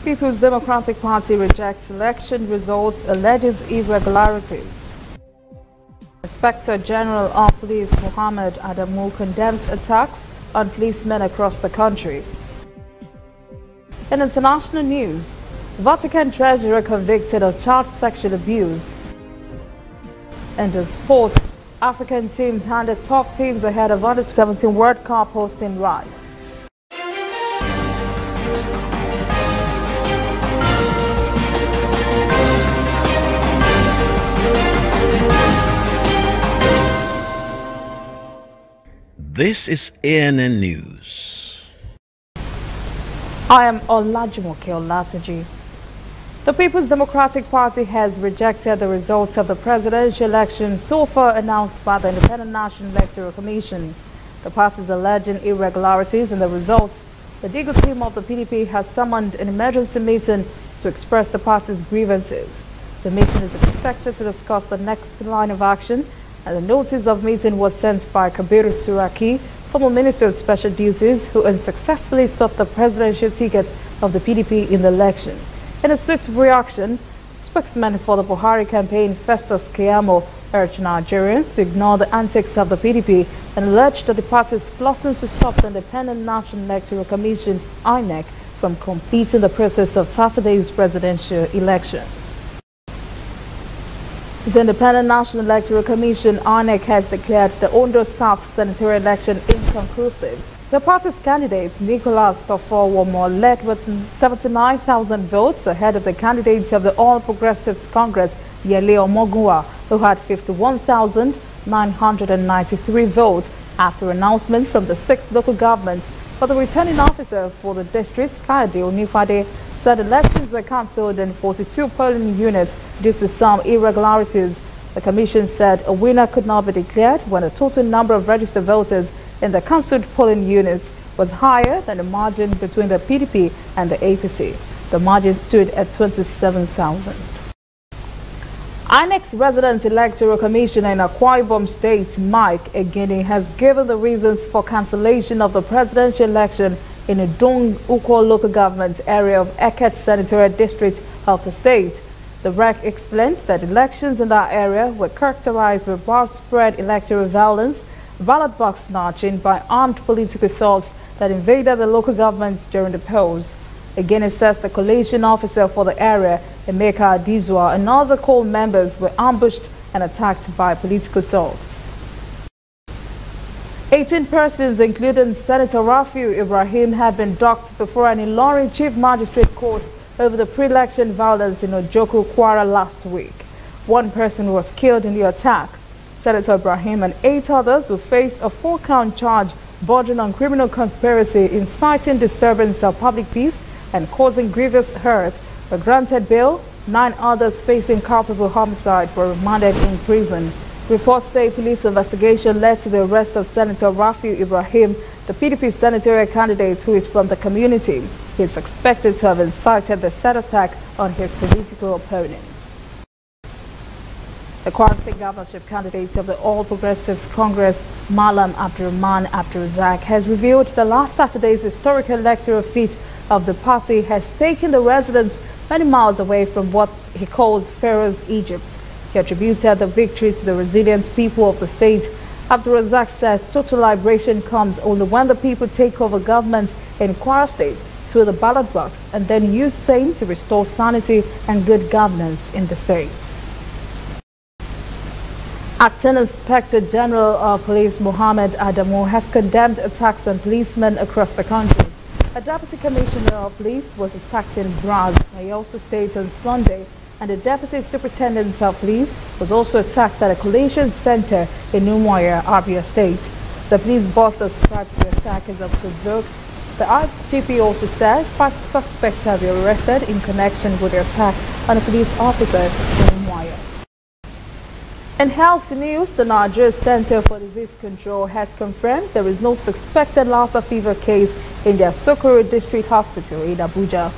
People's Democratic Party rejects election results, alleges irregularities. Inspector General of Police Mohammed Adamu condemns attacks on policemen across the country. In international news, Vatican treasurer convicted of child sexual abuse. In the sport, African teams handed tough teams ahead of under-17 World Cup hosting rights. This is ANN News. I am Olajumoke Olatunji. The People's Democratic Party has rejected the results of the presidential election so far announced by the Independent National Electoral Commission. The party is alleging irregularities in the results. The legal team of the PDP has summoned an emergency meeting to express the party's grievances. The meeting is expected to discuss the next line of action, and the notice of meeting was sent by Kabiru Turaki, former Minister of Special Duties, who unsuccessfully sought the presidential ticket of the PDP in the election. In a swift reaction, spokesman for the Buhari campaign, Festus Keyamo, urged Nigerians to ignore the antics of the PDP and alleged that the party is plotting to stop the Independent National Electoral Commission, INEC, from completing the process of Saturday's presidential elections. The Independent National Electoral Commission, INEC, has declared the Ondo South senatorial election inconclusive. The party's candidate, Nicholas Tofor-Womo, led with 79,000 votes ahead of the candidate of the All Progressives Congress, Yele Omogunwa, who had 51,993 votes after announcement from the 6 local governments. But the returning officer for the district, Kayode Onifade, said elections were cancelled in 42 polling units due to some irregularities. The commission said a winner could not be declared when the total number of registered voters in the cancelled polling units was higher than the margin between the PDP and the APC. The margin stood at 27,000. INEC's resident electoral commissioner in Akwa Ibom State, Mike Egini, has given the reasons for cancellation of the presidential election in the Dong Ukwo local government area of Eket senatorial district of the state. The REC explained that elections in that area were characterized with widespread electoral violence, ballot box snatching by armed political thugs that invaded the local governments during the polls. Again, it says the collation officer for the area, Emeka Adizwa, and other core members were ambushed and attacked by political thugs. 18 persons, including Senator Rafiu Ibrahim, have been docked before an Ilorin Chief Magistrate Court over the pre-election violence in Ojoku, Kwara last week. 1 person was killed in the attack. Senator Ibrahim and 8 others who faced a 4-count charge bordering on criminal conspiracy, inciting disturbance of public peace and causing grievous hurt were granted bail. 9 others facing culpable homicide were remanded in prison. Reports say police investigation led to the arrest of Senator Rafiu Ibrahim, the PDP senatorial candidate who is from the community. He is suspected to have incited the said attack on his political opponent. The Kwara State governorship candidate of the All Progressives Congress, Malam Abdurrahman Abdulrazak, has revealed that last Saturday's historical electoral feat of the party has taken the residents many miles away from what he calls Pharaoh's Egypt. He attributed the victory to the resilient people of the state. Abdulrazak says total liberation comes only when the people take over government in Kwara State through the ballot box and then use same to restore sanity and good governance in the state. Acting Inspector General of Police Mohammed Adamu has condemned attacks on policemen across the country. A Deputy Commissioner of Police was attacked in Braz, Ayosa State on Sunday, and the Deputy Superintendent of Police was also attacked at a collation center in Umuahia, Abia State. The police boss describes the attack as unprovoked. The IGP also said 5 suspects have been arrested in connection with the attack on a police officer in Umuahia. In health news, the Nigeria Center for Disease Control has confirmed there is no suspected Lassa fever case in their Sokoro District Hospital in Abuja.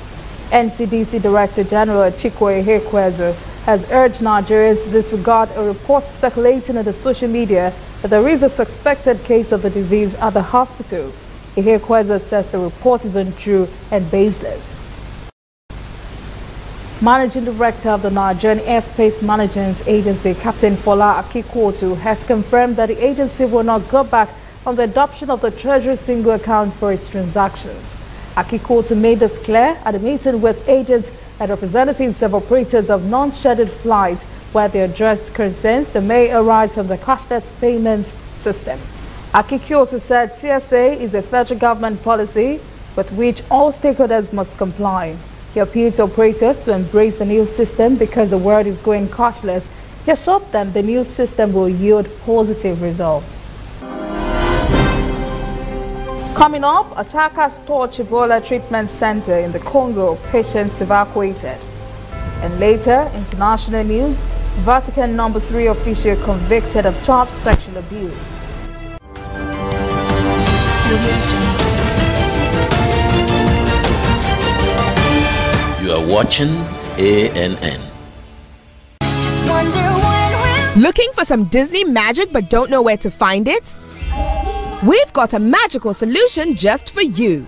NCDC Director General Chikwe Ihekwezu has urged Nigerians to disregard a report circulating in the social media that there is a suspected case of the disease at the hospital. Ihekwezu says the report is untrue and baseless. Managing Director of the Nigerian Airspace Management Agency, Captain Fola Akikotu, has confirmed that the agency will not go back on the adoption of the Treasury single account for its transactions. Akikotu made this clear at a meeting with agents and representatives of operators of non-scheduled flights, where they addressed concerns that may arise from the cashless payment system. Akikotu said TSA is a federal government policy with which all stakeholders must comply. He appealed to operators to embrace the new system because the world is going cashless. He assured them the new system will yield positive results. Coming up, attackers torch Ebola treatment center in the Congo, patients evacuated. And later, international news, Vatican No. 3 official convicted of child sexual abuse. You are watching ANN. Looking for some Disney magic but don't know where to find it? We've got a magical solution just for you.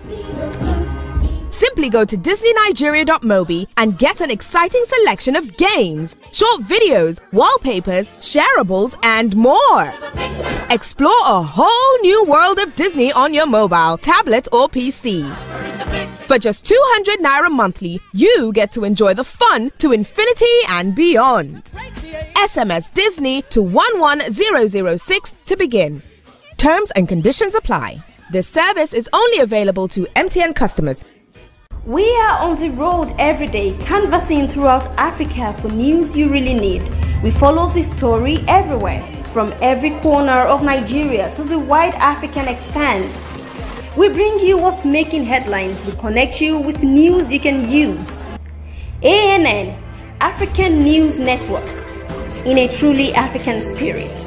Simply go to DisneyNigeria.mobi and get an exciting selection of games, short videos, wallpapers, shareables, and more. Explore a whole new world of Disney on your mobile, tablet, or PC. For just 200 Naira monthly, you get to enjoy the fun to infinity and beyond. SMS Disney to 11006 to begin. Terms and conditions apply. This service is only available to MTN customers. We are on the road every day, canvassing throughout Africa for news you really need. We follow this story everywhere, from every corner of Nigeria to the wide African expanse. We bring you what's making headlines. We connect you with news you can use. ANN, African News Network, in a truly African spirit.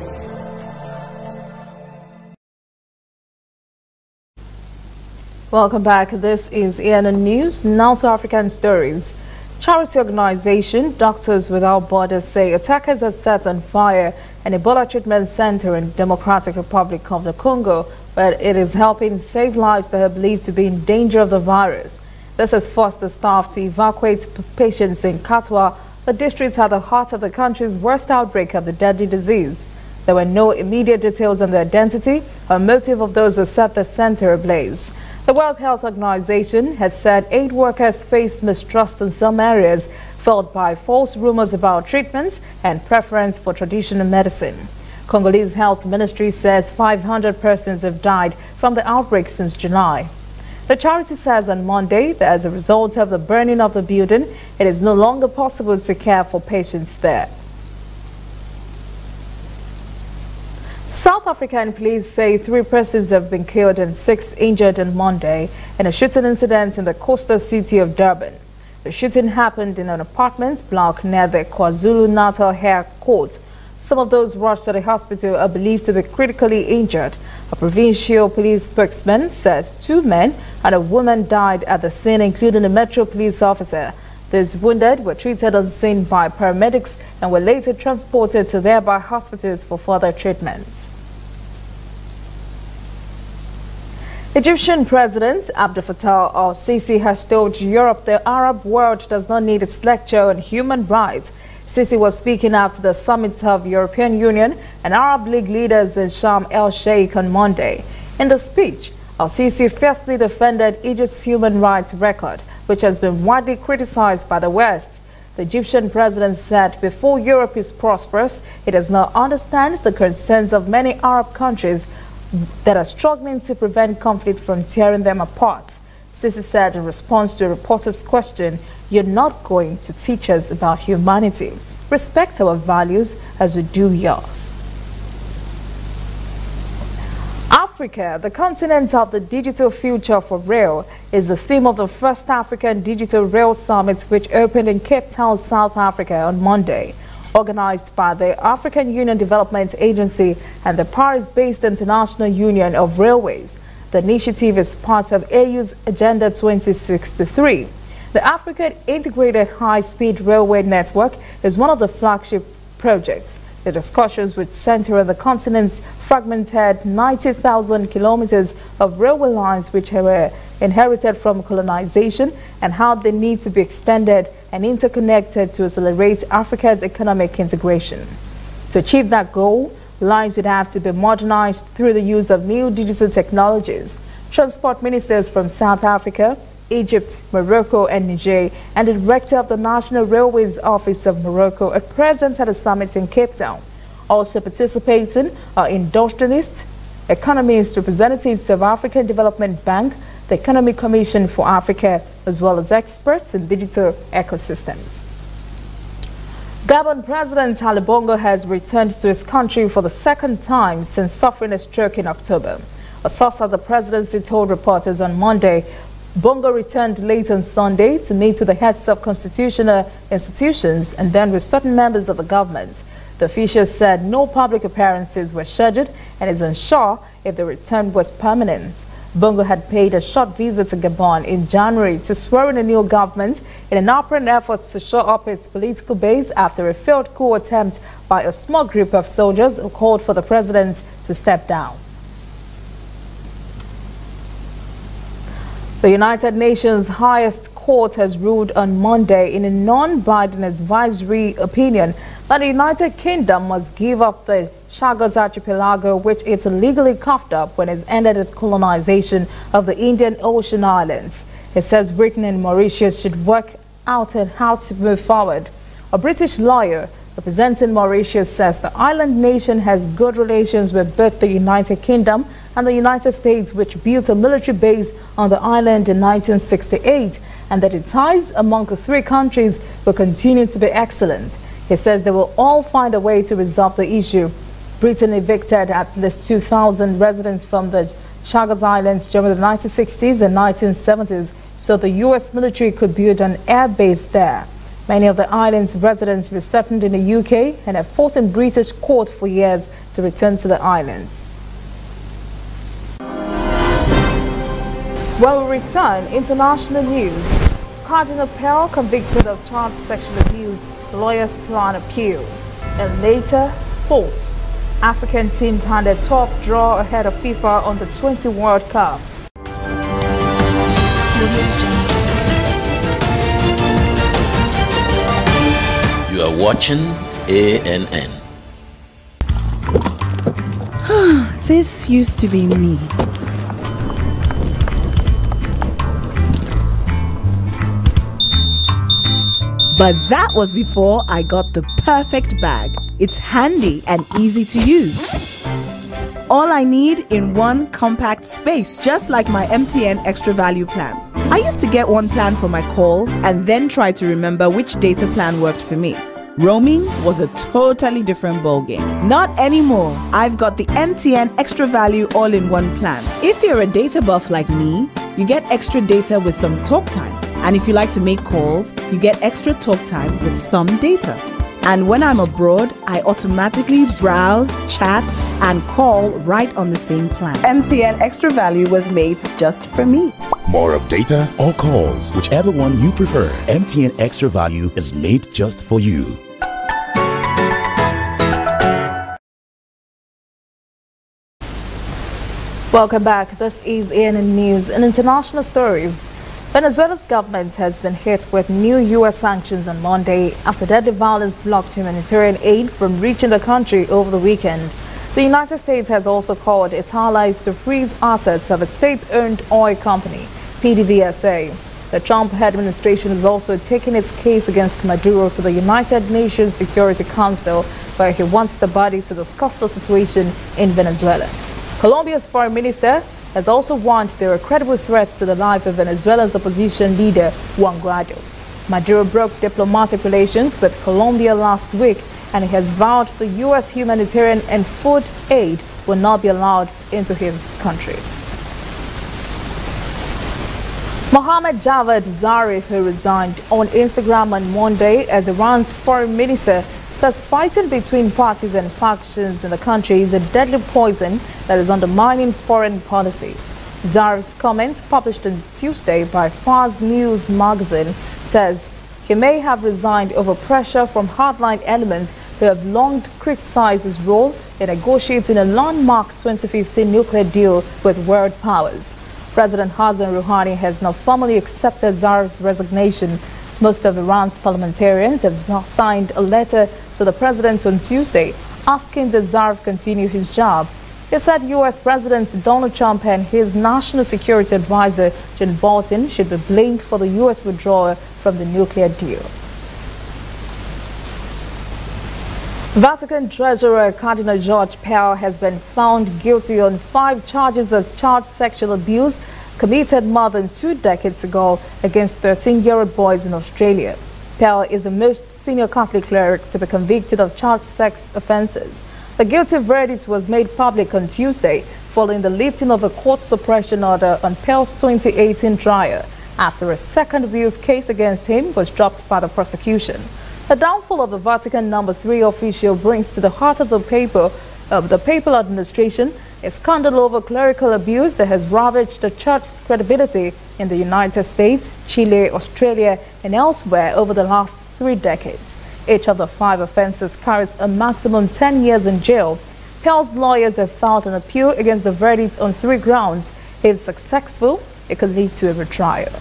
Welcome back. This is ANN News. Now to African stories. Charity organization Doctors Without Borders say attackers have set on fire an Ebola treatment center in the Democratic Republic of the Congo, where it is helping save lives that are believed to be in danger of the virus. This has forced the staff to evacuate patients in Katwa, the district at the heart of the country's worst outbreak of the deadly disease. There were no immediate details on the identity or motive of those who set the center ablaze. The World Health Organization had said aid workers face mistrust in some areas, fueled by false rumors about treatments and preference for traditional medicine. Congolese Health Ministry says 500 persons have died from the outbreak since July. The charity says on Monday that as a result of the burning of the building, it is no longer possible to care for patients there. South African police say 3 persons have been killed and 6 injured on Monday in a shooting incident in the coastal city of Durban. The shooting happened in an apartment block near the KwaZulu-Natal High Court. Some of those rushed to the hospital are believed to be critically injured. A provincial police spokesman says 2 men and a woman died at the scene, including a Metro police officer. Those wounded were treated on scene by paramedics and were later transported to nearby hospitals for further treatment. Egyptian President Abdel Fattah al-Sisi has told Europe the Arab world does not need its lecture on human rights. Sisi was speaking after the summit of European Union and Arab League leaders in Sharm el-Sheikh on Monday. In the speech, al-Sisi fiercely defended Egypt's human rights record, which has been widely criticized by the West. The Egyptian president said before Europe is prosperous, it does not understand the concerns of many Arab countries that are struggling to prevent conflict from tearing them apart. Sisi said in response to a reporter's question, "You're not going to teach us about humanity. Respect our values as we do yours." Africa, the continent of the digital future for rail, is the theme of the first African Digital Rail Summit, which opened in Cape Town, South Africa on Monday. Organized by the African Union Development Agency and the Paris-based International Union of Railways, the initiative is part of AU's Agenda 2063. The African Integrated High-Speed Railway Network is one of the flagship projects. The discussions would center on the continent's fragmented 90,000 kilometers of railway lines which were inherited from colonization and how they need to be extended and interconnected to accelerate Africa's economic integration. To achieve that goal, lines would have to be modernized through the use of new digital technologies. Transport ministers from South Africa, Egypt, Morocco and Niger and the director of the National Railways Office of Morocco are present at a summit in Cape Town. Also participating are industrialists, economists, representatives of African Development Bank, the Economic Commission for Africa, as well as experts in digital ecosystems. Gabon President Ali Bongo has returned to his country for the second time since suffering a stroke in October. A source at the presidency told reporters on Monday Bongo returned late on Sunday to meet with the heads of constitutional institutions and then with certain members of the government. The official said no public appearances were scheduled and is unsure if the return was permanent. Bongo had paid a short visit to Gabon in January to swear in a new government in an apparent effort to shore up his political base after a failed coup attempt by a small group of soldiers who called for the president to step down. The United Nations highest court has ruled on Monday in a non-binding advisory opinion that the United Kingdom must give up the Chagos Archipelago, which it illegally coughed up when it ended its colonization of the Indian Ocean islands. It says Britain and Mauritius should work out on how to move forward. A British lawyer representing Mauritius says the island nation has good relations with both the United Kingdom and the United States, which built a military base on the island in 1968, and that the ties among the three countries will continue to be excellent. He says they will all find a way to resolve the issue. Britain evicted at least 2,000 residents from the Chagos Islands during the 1960s and 1970s, so the U.S. military could build an air base there. Many of the island's residents resettled in the UK and have fought in British court for years to return to the islands. When we return, international news. Cardinal Pell convicted of child sexual abuse, lawyers plan appeal. And later, sport. African teams handed tough draw ahead of FIFA on the 20 World Cup. You are watching ANN. This used to be me. But that was before I got the perfect bag. It's handy and easy to use. All I need in one compact space, just like my MTN Extra Value plan. I used to get one plan for my calls and then try to remember which data plan worked for me. Roaming was a totally different ballgame. Not anymore. I've got the MTN Extra Value all-in-one plan. If you're a data buff like me, you get extra data with some talk time. And if you like to make calls, you get extra talk time with some data. And when I'm abroad, I automatically browse, chat, and call right on the same plan. MTN Extra Value was made just for me. More of data or calls, whichever one you prefer. MTN Extra Value is made just for you. Welcome back. This is ANN News. In international stories, Venezuela's government has been hit with new U.S. sanctions on Monday after deadly violence blocked humanitarian aid from reaching the country over the weekend. The United States has also called its allies to freeze assets of its state-owned oil company, PDVSA. The Trump administration is also taking its case against Maduro to the United Nations Security Council, where he wants the body to discuss the situation in Venezuela. Colombia's foreign minister has also warned there are credible threats to the life of Venezuela's opposition leader, Juan Guaido. Maduro broke diplomatic relations with Colombia last week, and he has vowed the U.S. humanitarian and food aid will not be allowed into his country. Mohammad Javad Zarif, who resigned on Instagram on Monday as Iran's foreign minister, says fighting between parties and factions in the country is a deadly poison that is undermining foreign policy. Zarif's comment, published on Tuesday by Fars News magazine, says he may have resigned over pressure from hardline elements who have long criticized his role in negotiating a landmark 2015 nuclear deal with world powers. President Hassan Rouhani has now formally accepted Zarif's resignation. Most of Iran's parliamentarians have signed a letter to the president on Tuesday asking that Zarif continue his job. He said U.S. President Donald Trump and his national security advisor, John Bolton, should be blamed for the U.S. withdrawal from the nuclear deal. Vatican Treasurer Cardinal George Pell has been found guilty on 5 charges of child sexual abuse committed more than 2 decades ago against 13-year-old boys in Australia. Pell is the most senior Catholic cleric to be convicted of child sex offences. The guilty verdict was made public on Tuesday following the lifting of a court suppression order on Pell's 2018 trial after a second abuse case against him was dropped by the prosecution. The downfall of the Vatican No. 3 official brings to the heart of the papal administration a scandal over clerical abuse that has ravaged the church's credibility in the United States, Chile, Australia, and elsewhere over the last 3 decades. Each of the 5 offences carries a maximum 10 years in jail. Pell's lawyers have filed an appeal against the verdict on 3 grounds. If successful, it could lead to a retrial.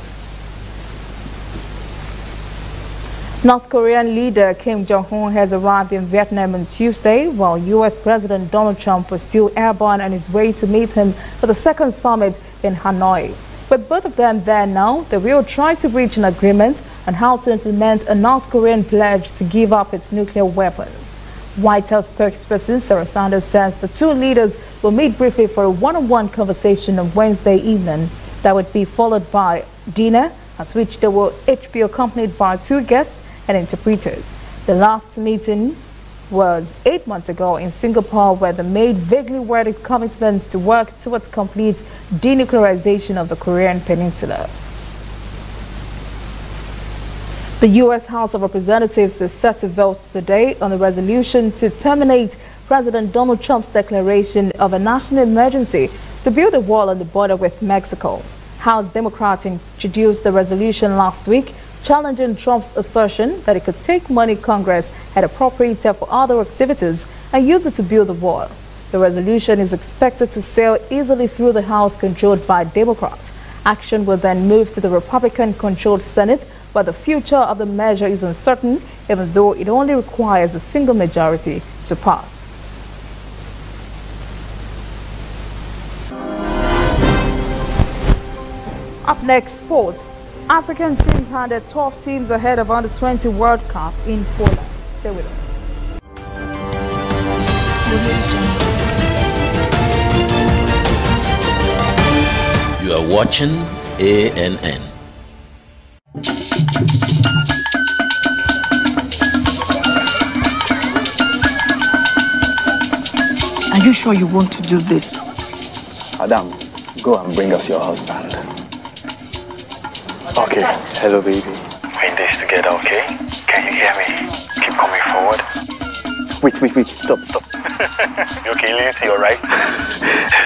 North Korean leader Kim Jong-un has arrived in Vietnam on Tuesday, while U.S. President Donald Trump was still airborne on his way to meet him for the second summit in Hanoi. With both of them there now, they will try to reach an agreement on how to implement a North Korean pledge to give up its nuclear weapons. White House spokesperson Sarah Sanders says the 2 leaders will meet briefly for a one-on-one conversation on Wednesday evening. That would be followed by dinner, at which they will each be accompanied by 2 guests and interpreters. The last meeting was 8 months ago in Singapore, where they made vaguely worded commitments to work towards complete denuclearization of the Korean Peninsula. The U.S. House of Representatives is set to vote today on a resolution to terminate President Donald Trump's declaration of a national emergency to build a wall on the border with Mexico. House Democrats introduced the resolution last week, challenging Trump's assertion that he could take money Congress had appropriated for other activities and use it to build the wall. The resolution is expected to sail easily through the House controlled by Democrats. Action will then move to the Republican-controlled Senate, where the future of the measure is uncertain, even though it only requires a single majority to pass. Up next, sport. African teams handed 12 teams ahead of Under-20 World Cup in Poland. Stay with us. You are watching ANN. Are you sure you want to do this? Adam, go and bring us your husband. Okay, hello baby. We're in this together, okay? Can you hear me? Keep coming forward. Wait, stop. You okay, lean to your right.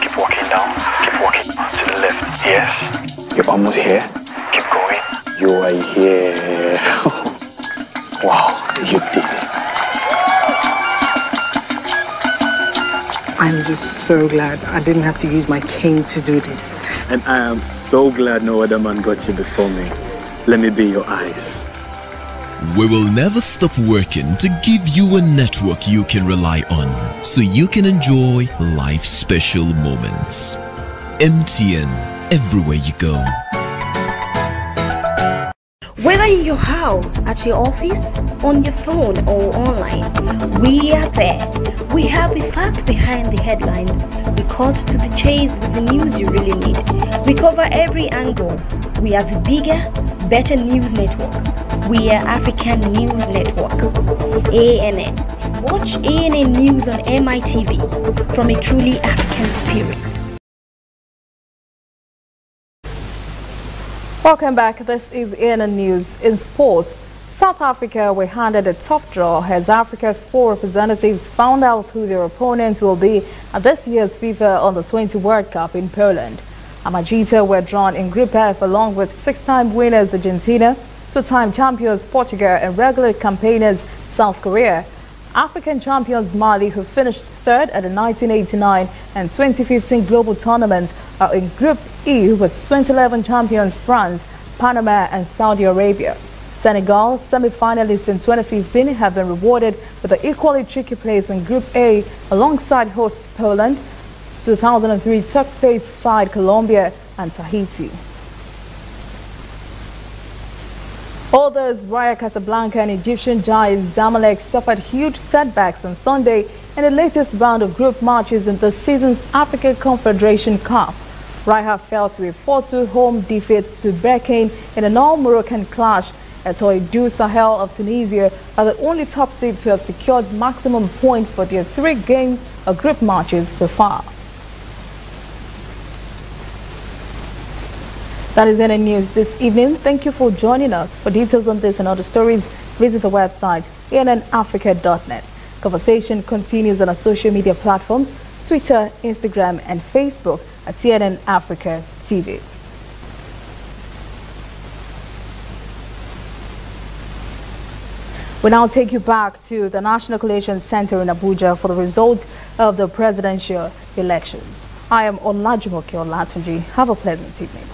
Keep walking down, keep walking to the left. Yes. You're almost here. Keep going. You are here. Wow, you did it. I'm just so glad I didn't have to use my cane to do this. And I am so glad no other man got you before me. Let me be your eyes. We will never stop working to give you a network you can rely on, so you can enjoy life's special moments. MTN, everywhere you go. Whether in your house, at your office, on your phone or online, we are there. We have the facts behind the headlines. We cut to the chase with the news you really need. We cover every angle. We are the bigger, better news network. We are African News Network. ANN. Watch ANN News on MITV from a truly African spirit. Welcome back. This is ANN News. In sport, South Africa were handed a tough draw as Africa's 4 representatives found out who their opponents will be at this year's FIFA Under-20 World Cup in Poland. Amajita were drawn in Group F along with 6-time winners Argentina, 2-time champions Portugal and regular campaigners South Korea. African champions Mali, who finished third at the 1989 and 2015 global tournament, are in Group E with 2011 champions France, Panama and Saudi Arabia. Senegal, semi-finalists in 2015, have been rewarded with an equally tricky place in Group A alongside hosts Poland, 2003 Turk-faced Colombia and Tahiti. Others, Raja Casablanca and Egyptian giant Zamalek suffered huge setbacks on Sunday in the latest round of group matches in this season's African Confederation Cup. Raja fell to a 4-2 home defeat to Berkane in an all-Moroccan clash. Etoile Sahel of Tunisia are the only top seed to have secured maximum point for their 3-game group matches so far. That is any news this evening. Thank you for joining us. For details on this and other stories, visit the website annafrica.net. Conversation continues on our social media platforms, Twitter, Instagram, and Facebook at CNN Africa TV. We now take you back to the National Collation Center in Abuja for the results of the presidential elections. I am Olajumoke Olatunji. Have a pleasant evening.